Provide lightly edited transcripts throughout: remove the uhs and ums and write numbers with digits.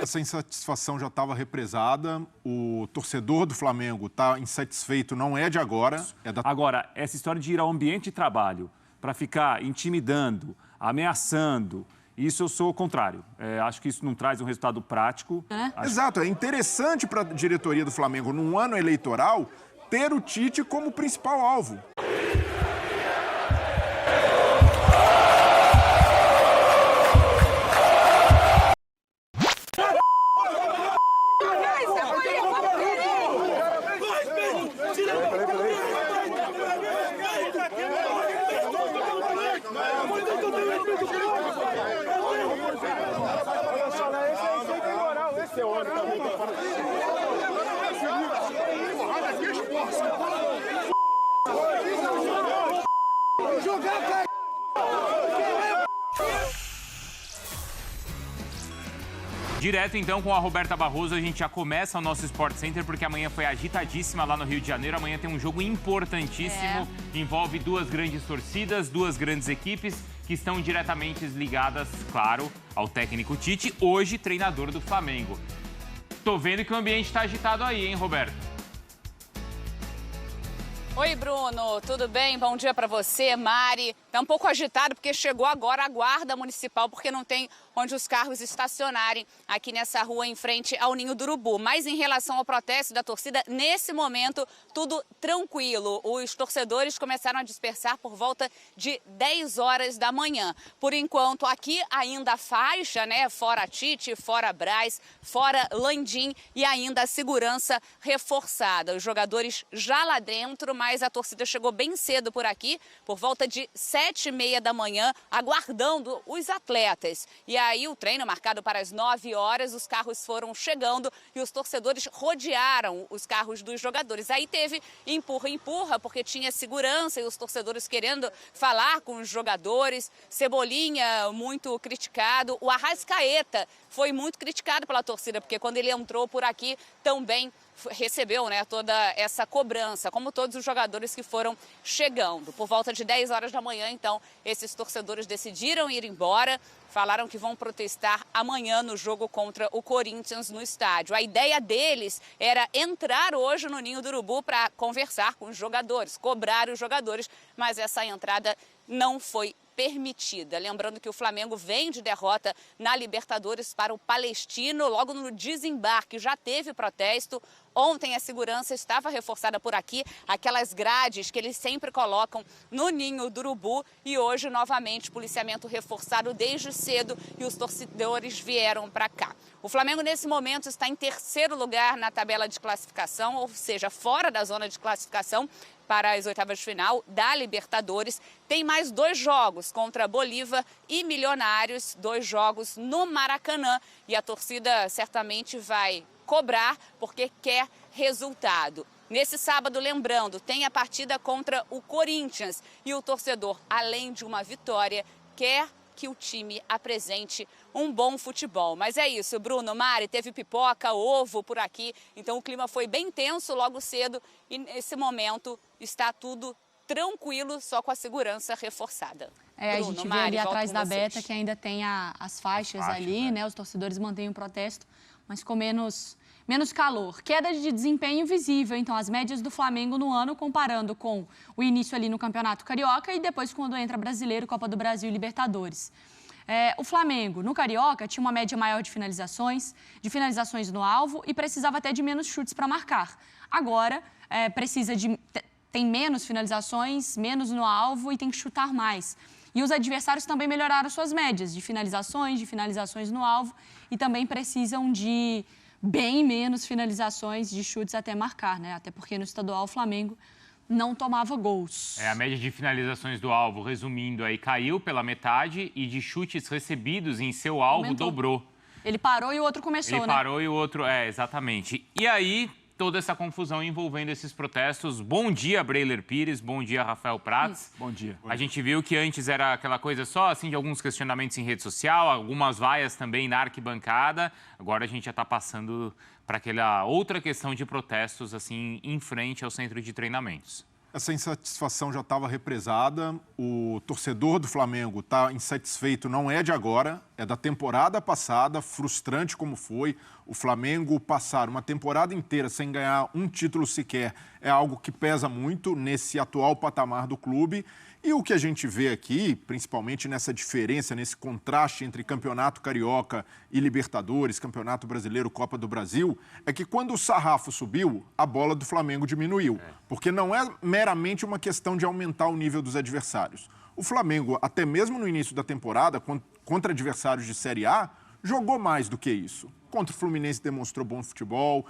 essa insatisfação já estava represada. O torcedor do Flamengo está insatisfeito, não é de agora. Agora, essa história de ir ao ambiente de trabalho para ficar intimidando, ameaçando, isso eu sou contrário. Acho que isso não traz um resultado prático. Exato, é interessante para a diretoria do Flamengo, num ano eleitoral, ter o Tite como principal alvo. Direto, então, com a Roberta Barroso, a gente já começa o nosso Sport Center, porque amanhã foi agitadíssima lá no Rio de Janeiro. Amanhã tem um jogo importantíssimo, envolve duas grandes torcidas, duas grandes equipes que estão diretamente ligadas, claro, ao técnico Tite, hoje treinador do Flamengo. Tô vendo que o ambiente está agitado aí, hein, Roberto? Oi, Bruno, tudo bem? Bom dia para você, Mari. Tá um pouco agitado porque chegou agora a guarda municipal, porque não tem onde os carros estacionarem aqui nessa rua em frente ao Ninho do Urubu. Mas em relação ao protesto da torcida, nesse momento, tudo tranquilo. Os torcedores começaram a dispersar por volta de 10 horas da manhã. Por enquanto, aqui ainda a faixa, né? Fora Tite, fora Braz, fora Landim e ainda a segurança reforçada. Os jogadores já lá dentro, mas a torcida chegou bem cedo por aqui, por volta de 7h30 da manhã, aguardando os atletas. E aí o treino marcado para as 9 horas, os carros foram chegando e os torcedores rodearam os carros dos jogadores. Aí teve empurra-empurra, porque tinha segurança e os torcedores querendo falar com os jogadores. Cebolinha, muito criticado. O Arrascaeta foi muito criticado pela torcida, porque quando ele entrou por aqui também recebeu, né, toda essa cobrança, como todos os jogadores que foram chegando. Por volta de 10 horas da manhã, então, esses torcedores decidiram ir embora, falaram que vão protestar amanhã no jogo contra o Corinthians no estádio. A ideia deles era entrar hoje no Ninho do Urubu para conversar com os jogadores, cobrar os jogadores, mas essa entrada não foi permitida. Lembrando que o Flamengo vem de derrota na Libertadores para o Palestino, logo no desembarque já teve protesto. Ontem a segurança estava reforçada por aqui, aquelas grades que eles sempre colocam no Ninho do Urubu, e hoje novamente policiamento reforçado desde cedo e os torcedores vieram para cá. O Flamengo nesse momento está em terceiro lugar na tabela de classificação, ou seja, fora da zona de classificação para as oitavas de final da Libertadores. Tem mais 2 jogos contra Bolívar e Milionários, 2 jogos no Maracanã, e a torcida certamente vai cobrar porque quer resultado. Nesse sábado, lembrando, tem a partida contra o Corinthians e o torcedor, além de uma vitória, quer que o time apresente um bom futebol. Mas é isso, Bruno, Mari, teve pipoca, ovo por aqui, então o clima foi bem tenso logo cedo e nesse momento está tudo tranquilo, só com a segurança reforçada. Bruno, a gente vê ali atrás da Beta que ainda tem as faixas ali, né? Os torcedores mantêm o protesto, mas com menos calor. Queda de desempenho visível, então, as médias do Flamengo no ano, comparando com o início ali no Campeonato Carioca e depois quando entra Brasileiro, Copa do Brasil e Libertadores. O Flamengo, no Carioca, tinha uma média maior de finalizações no alvo e precisava até de menos chutes para marcar. Agora, tem menos finalizações, menos no alvo e tem que chutar mais. E os adversários também melhoraram suas médias de finalizações no alvo e também precisam de bem menos finalizações de chutes até marcar, né? Até porque no estadual o Flamengo não tomava gols. A média de finalizações do alvo, resumindo aí, caiu pela metade e de chutes recebidos em seu alvo dobrou. Ele parou e o outro começou, né? Ele parou e o outro... exatamente. E aí, toda essa confusão envolvendo esses protestos. Bom dia, Breiler Pires. Bom dia, Rafael Prats. Bom dia. A gente viu que antes era aquela coisa só, assim, de alguns questionamentos em rede social, algumas vaias também na arquibancada. Agora a gente já está passando para aquela outra questão de protestos, assim, em frente ao centro de treinamentos. Essa insatisfação já estava represada. O torcedor do Flamengo está insatisfeito, não é de agora, é da temporada passada, frustrante como foi. O Flamengo passar uma temporada inteira sem ganhar um título sequer é algo que pesa muito nesse atual patamar do clube. E o que a gente vê aqui, principalmente nessa diferença, nesse contraste entre Campeonato Carioca e Libertadores, Campeonato Brasileiro, Copa do Brasil, é que quando o sarrafo subiu, a bola do Flamengo diminuiu. Porque não é meramente uma questão de aumentar o nível dos adversários. O Flamengo, até mesmo no início da temporada, contra adversários de Série A, jogou mais do que isso. Contra o Fluminense demonstrou bom futebol,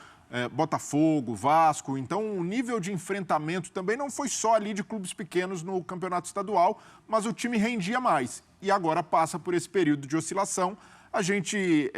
Botafogo, Vasco. Então, o nível de enfrentamento também não foi só ali de clubes pequenos no campeonato estadual, mas o time rendia mais. E agora passa por esse período de oscilação. A gente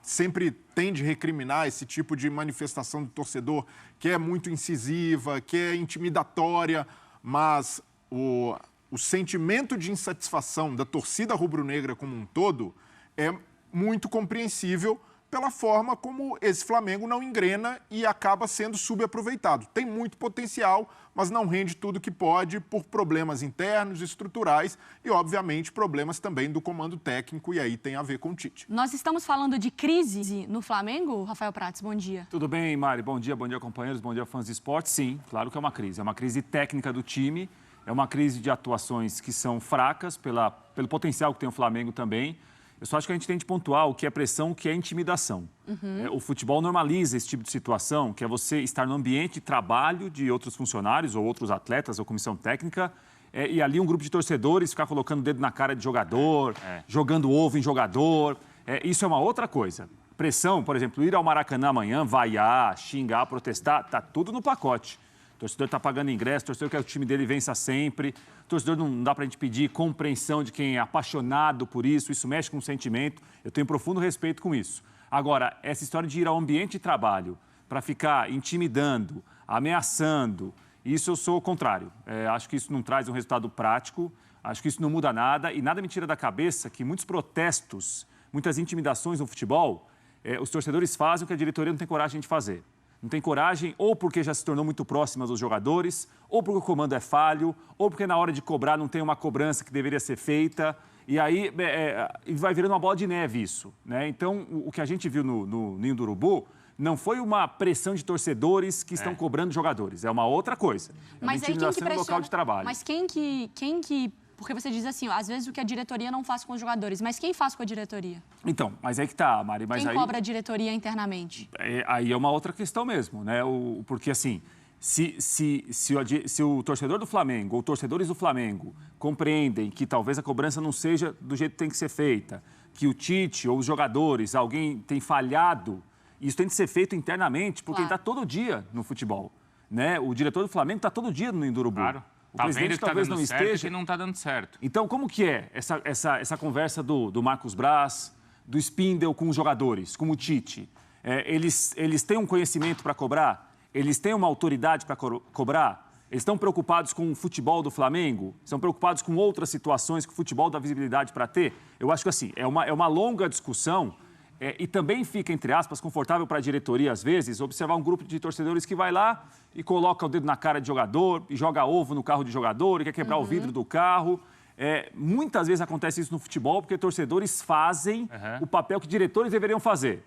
sempre tende a recriminar esse tipo de manifestação do torcedor, que é muito incisiva, que é intimidatória, mas o sentimento de insatisfação da torcida rubro-negra como um todo é muito compreensível pela forma como esse Flamengo não engrena e acaba sendo subaproveitado. Tem muito potencial, mas não rende tudo que pode por problemas internos, estruturais e, obviamente, problemas também do comando técnico, e aí tem a ver com o Tite. Nós estamos falando de crise no Flamengo? Rafael Prats, bom dia. Tudo bem, Mari? Bom dia, companheiros, bom dia, fãs de esporte. Sim, claro que é uma crise técnica do time, é uma crise de atuações que são fracas pelo potencial que tem o Flamengo também. Eu só acho que a gente tem de pontuar o que é pressão, o que é intimidação. O futebol normaliza esse tipo de situação, que é você estar no ambiente de trabalho de outros funcionários ou outros atletas ou comissão técnica, e ali um grupo de torcedores ficar colocando o dedo na cara de jogador, jogando ovo em jogador. Isso é uma outra coisa. Pressão, por exemplo, ir ao Maracanã amanhã, vaiar, xingar, protestar, tá tudo no pacote. O torcedor está pagando ingresso, o torcedor quer que o time dele vença sempre. O torcedor não dá para a gente pedir compreensão de quem é apaixonado por isso mexe com o sentimento. Eu tenho profundo respeito com isso. Agora, essa história de ir ao ambiente de trabalho para ficar intimidando, ameaçando, isso eu sou o contrário. Acho que isso não traz um resultado prático, acho que isso não muda nada e nada me tira da cabeça que muitos protestos, muitas intimidações no futebol, os torcedores fazem o que a diretoria não tem coragem de fazer. Não tem coragem, ou porque já se tornou muito próxima dos jogadores, ou porque o comando é falho, ou porque na hora de cobrar não tem uma cobrança que deveria ser feita. E aí vai virando uma bola de neve isso, né? Então, o que a gente viu no Ninho do Urubu não foi uma pressão de torcedores que estão cobrando jogadores. É uma outra coisa. É uma intimidação no local de trabalho. Mas quem que... Porque você diz assim, ó, às vezes o que a diretoria não faz com os jogadores, mas quem faz com a diretoria? Então, mas aí que tá, Mari. Quem cobra a diretoria internamente? Aí é uma outra questão mesmo, né? Porque assim, se o torcedor do Flamengo ou torcedores do Flamengo compreendem que talvez a cobrança não seja do jeito que tem que ser feita, que o Tite ou os jogadores, alguém tem falhado, isso tem que ser feito internamente, porque ele está todo dia no futebol, né? O diretor do Flamengo está todo dia no Ninho do Urubu. Claro. O presidente talvez não esteja. Que não está dando certo. Então, como que é essa conversa do Marcos Braz, do Spindel com os jogadores, com o Tite? Eles têm um conhecimento para cobrar? Eles têm uma autoridade para cobrar? Eles estão preocupados com o futebol do Flamengo? Estão preocupados com outras situações que o futebol dá visibilidade para ter? Eu acho que assim, é uma longa discussão. E também fica, entre aspas, confortável para a diretoria, às vezes, observar um grupo de torcedores que vai lá e coloca o dedo na cara de jogador, e joga ovo no carro de jogador, e quer quebrar o vidro do carro. Muitas vezes acontece isso no futebol, porque torcedores fazem o papel que diretores deveriam fazer.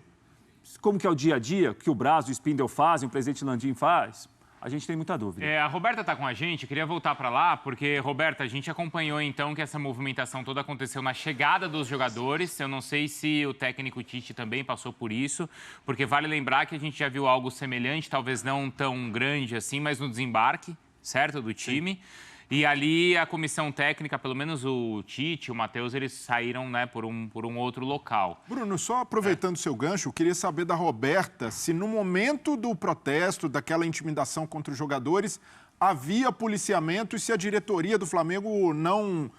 Como que é o dia a dia, que o Braz, o Spindel fazem, o presidente Landim faz? A gente tem muita dúvida. A Roberta está com a gente, eu queria voltar para lá, porque, Roberta, a gente acompanhou, então, que essa movimentação toda aconteceu na chegada dos jogadores. Eu não sei se o técnico Tite também passou por isso, porque vale lembrar que a gente já viu algo semelhante, talvez não tão grande assim, mas no desembarque, certo, do time. Sim. E ali a comissão técnica, pelo menos o Tite, o Matheus, eles saíram, né, por um outro local. Bruno, só aproveitando o seu gancho, eu queria saber da Roberta se no momento do protesto, daquela intimidação contra os jogadores, havia policiamento e se a diretoria do Flamengo não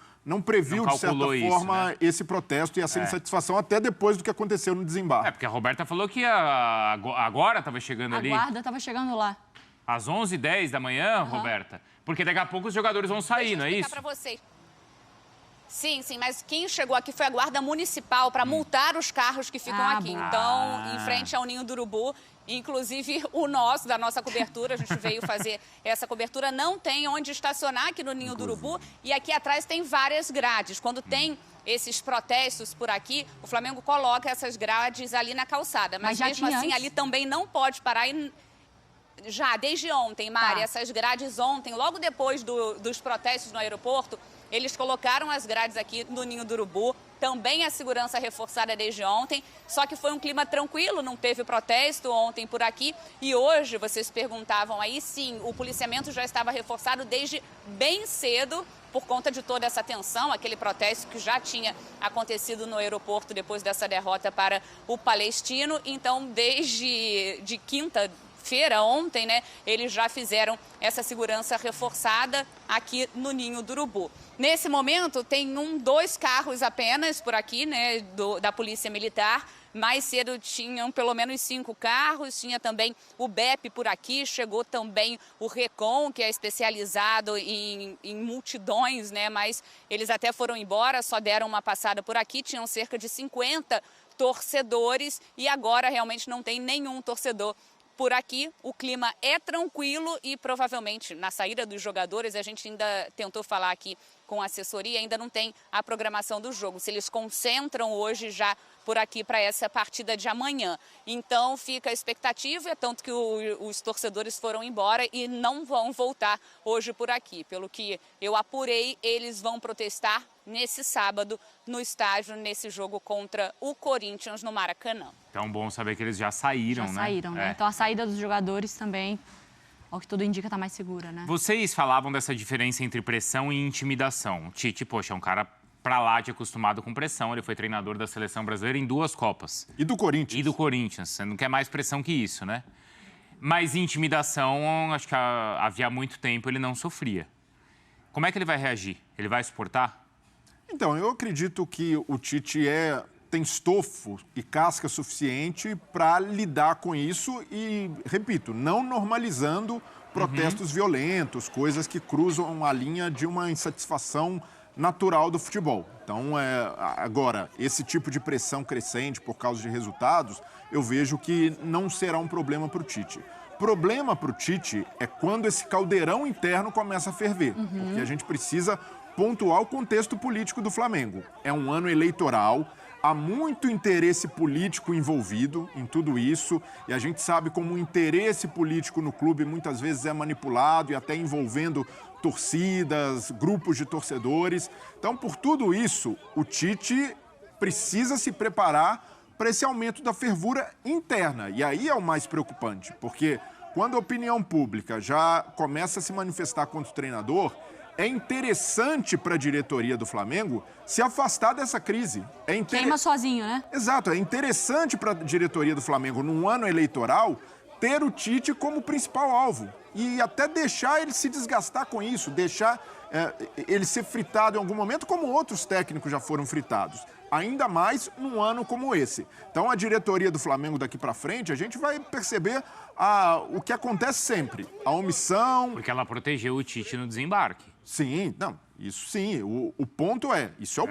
previu, de certa forma, né, esse protesto e essa insatisfação até depois do que aconteceu no desembarque. Porque a Roberta falou que agora estava chegando ali. A guarda estava chegando lá. Às 11h10 da manhã, Roberta? Porque daqui a pouco os jogadores vão sair, não é isso? Para você. Sim, mas quem chegou aqui foi a Guarda Municipal para multar os carros que ficam aqui. Bom. Então, em frente ao Ninho do Urubu, inclusive o nosso, da nossa cobertura, a gente veio fazer essa cobertura, não tem onde estacionar aqui no Ninho do Urubu e aqui atrás tem várias grades. Quando tem esses protestos por aqui, o Flamengo coloca essas grades ali na calçada. Mas mesmo assim, ali também não pode parar e... Já, desde ontem, Mari, essas grades ontem, logo depois dos protestos no aeroporto, eles colocaram as grades aqui no Ninho do Urubu, também a segurança reforçada desde ontem, só que foi um clima tranquilo, não teve protesto ontem por aqui. E hoje, vocês perguntavam aí, sim, o policiamento já estava reforçado desde bem cedo, por conta de toda essa tensão, aquele protesto que já tinha acontecido no aeroporto depois dessa derrota para o Palestino. Então, desde quinta-feira, ontem, né, eles já fizeram essa segurança reforçada aqui no Ninho do Urubu. Nesse momento, tem 2 carros apenas por aqui, né, da Polícia Militar. Mais cedo tinham pelo menos 5 carros, tinha também o BEP por aqui, chegou também o Recon, que é especializado em multidões, né, mas eles até foram embora, só deram uma passada por aqui, tinham cerca de 50 torcedores e agora realmente não tem nenhum torcedor por aqui. O clima é tranquilo e provavelmente na saída dos jogadores, a gente ainda tentou falar aqui com a assessoria, ainda não tem a programação do jogo, se eles concentram hoje já por aqui para essa partida de amanhã. Então fica a expectativa, é tanto que os torcedores foram embora e não vão voltar hoje por aqui. Pelo que eu apurei, eles vão protestar nesse sábado no estádio, nesse jogo contra o Corinthians no Maracanã. Então, bom saber que eles já saíram, né? Já saíram, né? Então a saída dos jogadores também, ao que tudo indica, está mais segura, né? Vocês falavam dessa diferença entre pressão e intimidação. O Tite, poxa, é um cara pra lá de acostumado com pressão. Ele foi treinador da Seleção Brasileira em 2 Copas. E do Corinthians. Você não quer mais pressão que isso, né? Mas intimidação, acho que havia muito tempo ele não sofria. Como é que ele vai reagir? Ele vai suportar? Então, eu acredito que o Tite tem estofo e casca suficiente para lidar com isso e, repito, não normalizando protestos violentos, coisas que cruzam a linha de uma insatisfação natural do futebol. Então, agora, esse tipo de pressão crescente por causa de resultados, eu vejo que não será um problema para o Tite. Problema para o Tite é quando esse caldeirão interno começa a ferver, porque a gente precisa pontuar o contexto político do Flamengo. É um ano eleitoral, há muito interesse político envolvido em tudo isso, e a gente sabe como o interesse político no clube muitas vezes é manipulado e até envolvendo torcidas, grupos de torcedores. Então, por tudo isso, o Tite precisa se preparar para esse aumento da fervura interna. E aí é o mais preocupante, porque quando a opinião pública já começa a se manifestar contra o treinador, é interessante para a diretoria do Flamengo se afastar dessa crise. Queima sozinho, né? Exato. É interessante para a diretoria do Flamengo, num ano eleitoral, ter o Tite como principal alvo. E até deixar ele se desgastar com isso, deixar ele ser fritado em algum momento, como outros técnicos já foram fritados. Ainda mais num ano como esse. Então, a diretoria do Flamengo daqui para frente, a gente vai perceber o que acontece sempre. A omissão... Porque ela protegeu o Tite no desembarque. Sim, não, isso sim. O ponto isso é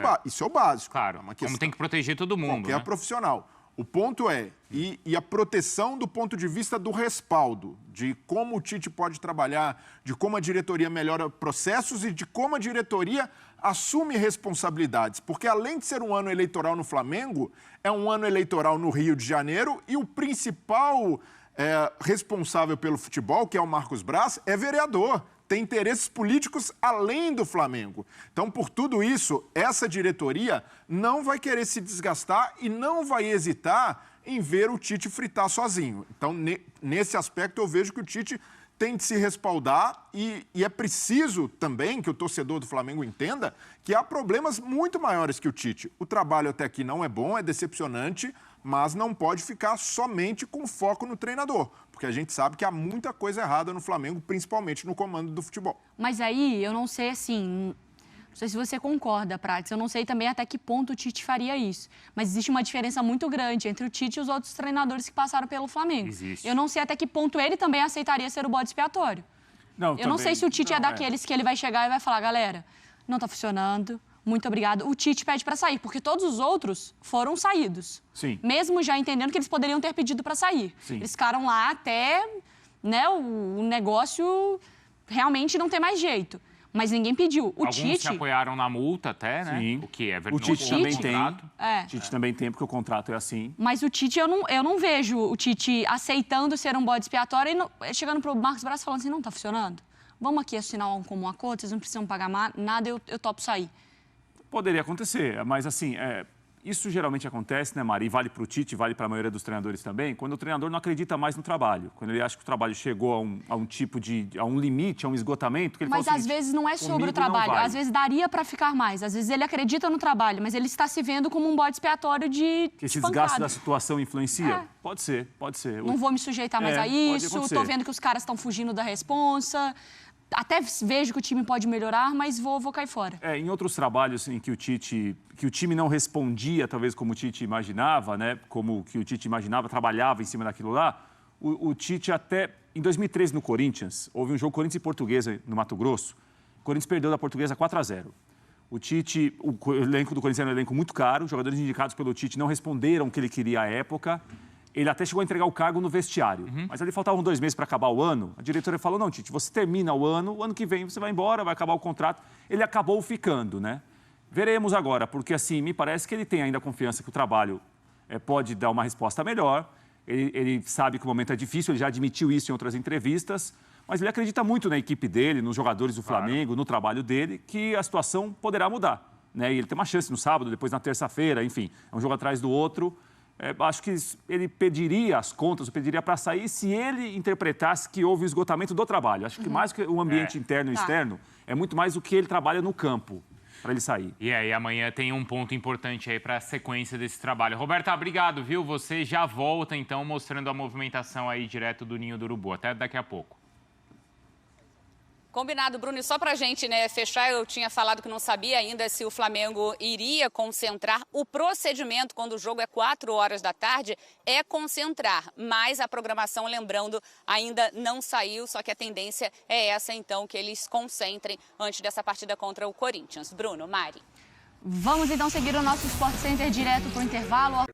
o básico. Claro, como tem que proteger todo mundo, qualquer profissional. O ponto e a proteção do ponto de vista do respaldo, de como o Tite pode trabalhar, de como a diretoria melhora processos e de como a diretoria assume responsabilidades. Porque além de ser um ano eleitoral no Flamengo, é um ano eleitoral no Rio de Janeiro e o principal responsável pelo futebol, que é o Marcos Braz, é vereador. Tem interesses políticos além do Flamengo. Então, por tudo isso, essa diretoria não vai querer se desgastar e não vai hesitar em ver o Tite fritar sozinho. Então, nesse aspecto, eu vejo que o Tite tem de se respaldar e é preciso também que o torcedor do Flamengo entenda que há problemas muito maiores que o Tite. O trabalho até aqui não é bom, é decepcionante, mas não pode ficar somente com foco no treinador, porque a gente sabe que há muita coisa errada no Flamengo, principalmente no comando do futebol. Mas aí, eu não sei assim, não sei se você concorda, Prates, eu não sei também até que ponto o Tite faria isso, mas existe uma diferença muito grande entre o Tite e os outros treinadores que passaram pelo Flamengo. Existe. Eu não sei até que ponto ele também aceitaria ser o bode expiatório. Eu não sei se o Tite é daqueles que ele vai chegar e vai falar, galera, não tá funcionando, muito obrigado, o Tite pede para sair, porque todos os outros foram saídos. Sim. Mesmo já entendendo que eles poderiam ter pedido para sair. Sim. Eles ficaram lá até, né, o negócio realmente não ter mais jeito. Mas ninguém pediu. O Alguns Tite... se apoiaram na multa até, né? Sim. O que é O verdade. Tite também tem. É. O Tite também tem, porque o contrato é assim. Mas o Tite, eu não vejo o Tite aceitando ser um bode expiatório e chegando pro Marcos Braz falando assim, não tá funcionando? Vamos aqui assinar um comum acordo, vocês não precisam pagar nada, eu topo sair. Poderia acontecer, mas assim, isso geralmente acontece, né, Mari? E vale para o Tite, vale para a maioria dos treinadores também, quando o treinador não acredita mais no trabalho. Quando ele acha que o trabalho chegou a um tipo de... a um limite, a um esgotamento, que ele Mas fala o às seguinte, vezes não é sobre comigo o trabalho, não vai. às vezes daria para ficar mais. Às vezes ele acredita no trabalho, mas ele está se vendo como um bode expiatório de Que esse pancada. desgaste da situação influencia? É. Pode ser, pode ser. Não vou me sujeitar mais a pode isso, acontecer. tô vendo que os caras estão fugindo da responsa, até vejo que o time pode melhorar, mas vou cair fora. Em outros trabalhos em que o time não respondia, talvez como o Tite imaginava, né? Como que o Tite imaginava, trabalhava em cima daquilo lá, o Tite até... Em 2013, no Corinthians, houve um jogo Corinthians e Portuguesa no Mato Grosso. O Corinthians perdeu da Portuguesa 4-0. O elenco do Corinthians era um elenco muito caro, os jogadores indicados pelo Tite não responderam o que ele queria à época. Ele até chegou a entregar o cargo no vestiário. Mas ali faltavam 2 meses para acabar o ano. A diretoria falou, não, Tite, você termina o ano que vem você vai embora, vai acabar o contrato. Ele acabou ficando, né? Veremos agora, porque assim, me parece que ele tem ainda confiança que o trabalho pode dar uma resposta melhor. Ele sabe que o momento é difícil, ele já admitiu isso em outras entrevistas, mas ele acredita muito na equipe dele, nos jogadores do Flamengo, no trabalho dele, que a situação poderá mudar, né? E ele tem uma chance no sábado, depois na terça-feira, enfim, é um jogo atrás do outro. Acho que ele pediria as contas, pediria para sair se ele interpretasse que houve o esgotamento do trabalho. Acho que mais que o ambiente interno e externo, é muito mais o que ele trabalha no campo para ele sair. E aí, amanhã tem um ponto importante aí para a sequência desse trabalho. Roberta, obrigado, viu? Você já volta, então, mostrando a movimentação aí direto do Ninho do Urubu. Até daqui a pouco. Combinado, Bruno. E só pra gente, né, fechar, eu tinha falado que não sabia ainda se o Flamengo iria concentrar. O procedimento, quando o jogo é 4 horas da tarde, é concentrar. Mas a programação, lembrando, ainda não saiu, só que a tendência é essa, então, que eles concentrem antes dessa partida contra o Corinthians. Bruno, Mari. Vamos então seguir o nosso Sport Center direto pro intervalo.